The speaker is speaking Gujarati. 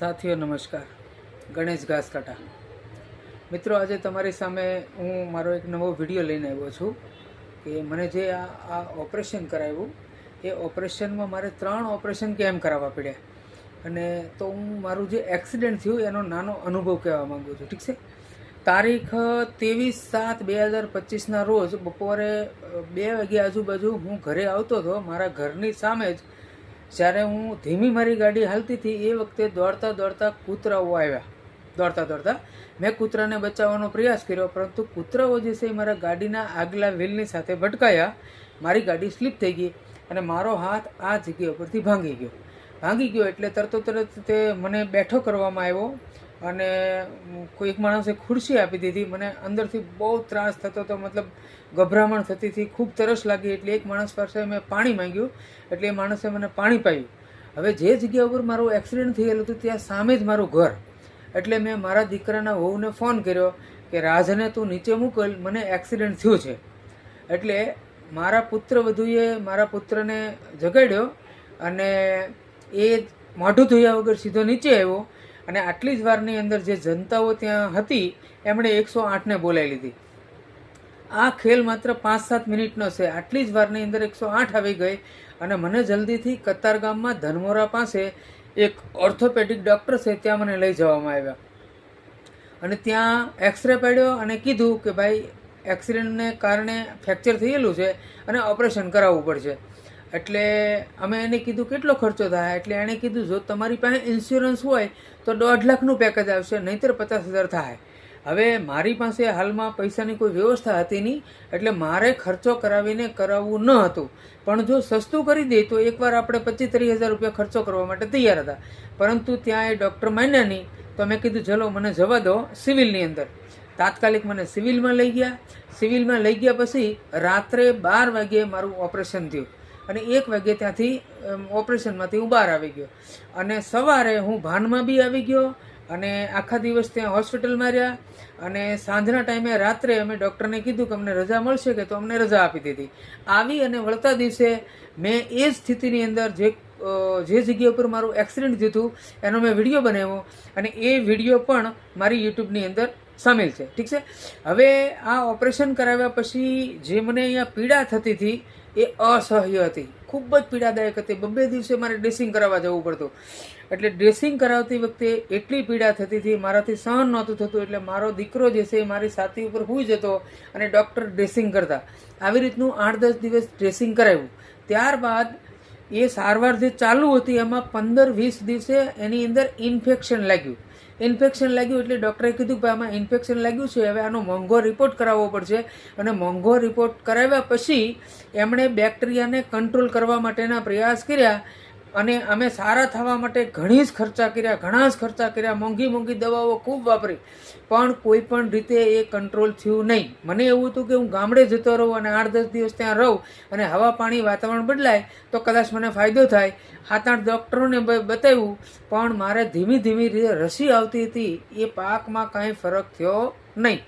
સાથીઓ નમસ્કાર, ગણેશ ઘાસકાટા મિત્રો, આજે તમારી સામે હું મારો એક નવો વિડીયો લઈને આવ્યો છું કે મને જે આ ઓપરેશન કરાવ્યું એ ઓપરેશનમાં મારે 3 ઓપરેશન કેમ કરાવવા પડ્યા, અને તો હું મારું જે એક્સિડન્ટ થયું એનો નાનો અનુભવ કહેવા માગું છું. ઠીક છે. તારીખ 23/7/2025ના રોજ બપોરે 2 વાગ્યા આજુબાજુ હું ઘરે આવતો હતો. મારા ઘરની સામે જ જ્યારે હું ધીમી મારી ગાડી હાલતી હતી એ વખતે દોડતા દોડતા કૂતરાઓ આવ્યા. દોડતા મેં કૂતરાને બચાવવાનો પ્રયાસ કર્યો, પરંતુ કૂતરાઓ જે છે એ મારા ગાડીના આગલા વ્હીલની સાથે ભટકાયા. મારી ગાડી સ્લીપ થઈ ગઈ અને મારો હાથ આ જગ્યા ઉપરથી ભાંગી ગયો. એટલે તરત તે મને બેઠો કરવામાં આવ્યો અને કોઈક માણસે ખુરશી આપી દીધી. મને અંદરથી બહુ ત્રાસ થતો હતો, મતલબ ગભરામણ થતી હતી, ખૂબ તરસ લાગી. એટલે એક માણસ પાસે મેં પાણી માંગ્યું, એટલે એ માણસે મને પાણી પાયું. હવે જે જગ્યા ઉપર મારું એક્સિડન્ટ થયેલું હતું ત્યાં સામે જ મારું ઘર. એટલે મેં મારા દીકરાના વહુને ફોન કર્યો કે રાજને તું નીચે મોકલ, મને એક્સિડન્ટ થયું છે. એટલે મારા પુત્રવધુએ મારા પુત્રને જગાડ્યો અને એ મોઢું ધોયા વગર સીધો નીચે આવ્યો. અને આટલી જ વારની અંદર જે જનતાઓ ત્યાં હતી એમણે 108ને બોલાવી લીધી. આ ખેલ માત્ર 5-7 મિનિટનો છે. આટલી જ વારની અંદર 108 આવી ગઈ અને મને જલ્દીથી કતારગામમાં ધનમોરા પાસે એક ઓર્થોપેડિક ડૉક્ટર છે ત્યાં મને લઈ જવામાં આવ્યા. અને ત્યાં એક્સરે પાડ્યો અને કીધું કે ભાઈ એક્સિડન્ટને કારણે ફ્રેક્ચર થયેલું છે અને ઓપરેશન કરાવવું પડશે. એટલે અમે એને કીધું કેટલો ખર્ચો થાય, એટલે એણે કીધું જો તમારી પાસે ઇન્સ્યોરન્સ હોય તો 1.5 લાખનું પેકેજ આવશે, નહીંતર 50,000 થાય. હવે મારી પાસે હાલમાં પૈસાની કોઈ વ્યવસ્થા હતી નહીં, એટલે મારે ખર્ચો કરાવીને કરાવવું ન હતું. પણ જો સસ્તું કરી દે તો એકવાર આપણે 25-30 હજાર રૂપિયા ખર્ચો કરવા માટે તૈયાર હતા. પરંતુ ત્યાં એ ડૉક્ટર માન્યા નહીં, તો મેં કીધું ચલો મને જવા દો સિવિલની અંદર. તાત્કાલિક મને સિવિલમાં લઈ ગયા. સિવિલમાં લઈ ગયા પછી રાત્રે 12 વાગ્યે મારું ઓપરેશન થયું અને 1 વાગ્યે ત્યાંથી ઓપરેશનમાંથી હું બહાર આવી ગયો. અને સવારે હું ભાનમાં બી આવી ગયો અને આખા દિવસ ત્યાં હોસ્પિટલમાં રહ્યા. અને સાંજના ટાઈમે રાત્રે અમે ડૉક્ટરને કીધું કે અમને રજા મળશે કે, તો અમને રજા આપી દીધી. આવી અને વળતા દિવસે મેં એ જ સ્થિતિની અંદર જે જગ્યા ઉપર મારું એક્સિડન્ટ થયું હતું એનો મેં વિડીયો બનાવ્યો અને એ વિડીયો પણ મારી યુટ્યુબની અંદર સામેલ છે. ઠીક છે. હવે આ ઓપરેશન કરાવ્યા પછી જે મને અહીંયા પીડા થતી હતી એ અસહ્ય હતી, ખૂબ જ પીડાદાયક હતી. 2 દિવસે મારે ડ્રેસિંગ કરાવવા જવું પડતું. એટલે ડ્રેસિંગ કરાવતી વખતે એટલી પીડા થતી હતી, મારાથી સહન નહોતું થતું. એટલે મારો દીકરો જે છે એ મારી છાતી ઉપર સૂઈ જતો અને ડૉક્ટર ડ્રેસિંગ કરતા. આવી રીતનું 8-10 દિવસ ડ્રેસિંગ કરાવ્યું. ત્યારબાદ એ સારવાર જે ચાલુ હતી એમાં 15-20 દિવસે એની અંદર ઇન્ફેક્શન લાગ્યું. એટલે ડૉક્ટરે કીધું કે આમાં ઇન્ફેક્શન લાગ્યું છે, હવે આનો મોંઘો રિપોર્ટ કરાવવો પડશે. અને મોંઘો રિપોર્ટ કરાવ્યા પછી એમણે બેક્ટેરિયાને કંટ્રોલ કરવા માટેના પ્રયાસ કર્યા અને અમે સારા થવા માટે ઘણા જ ખર્ચા કર્યા, મોંઘી દવાઓ ખૂબ વાપરી, પણ કોઈ પણ રીતે એ કંટ્રોલ થયું નહીં. મને એવું હતું કે હું ગામડે જતો રહું અને 8-10 દિવસ ત્યાં રહું અને હવા પાણી વાતાવરણ બદલાય તો કદાચ મને ફાયદો થાય. 7-8 ડૉક્ટરોને બતાવ્યું, પણ મારે ધીમી રસી આવતી હતી, એ પાકમાં કાંઈ ફરક થયો નહીં.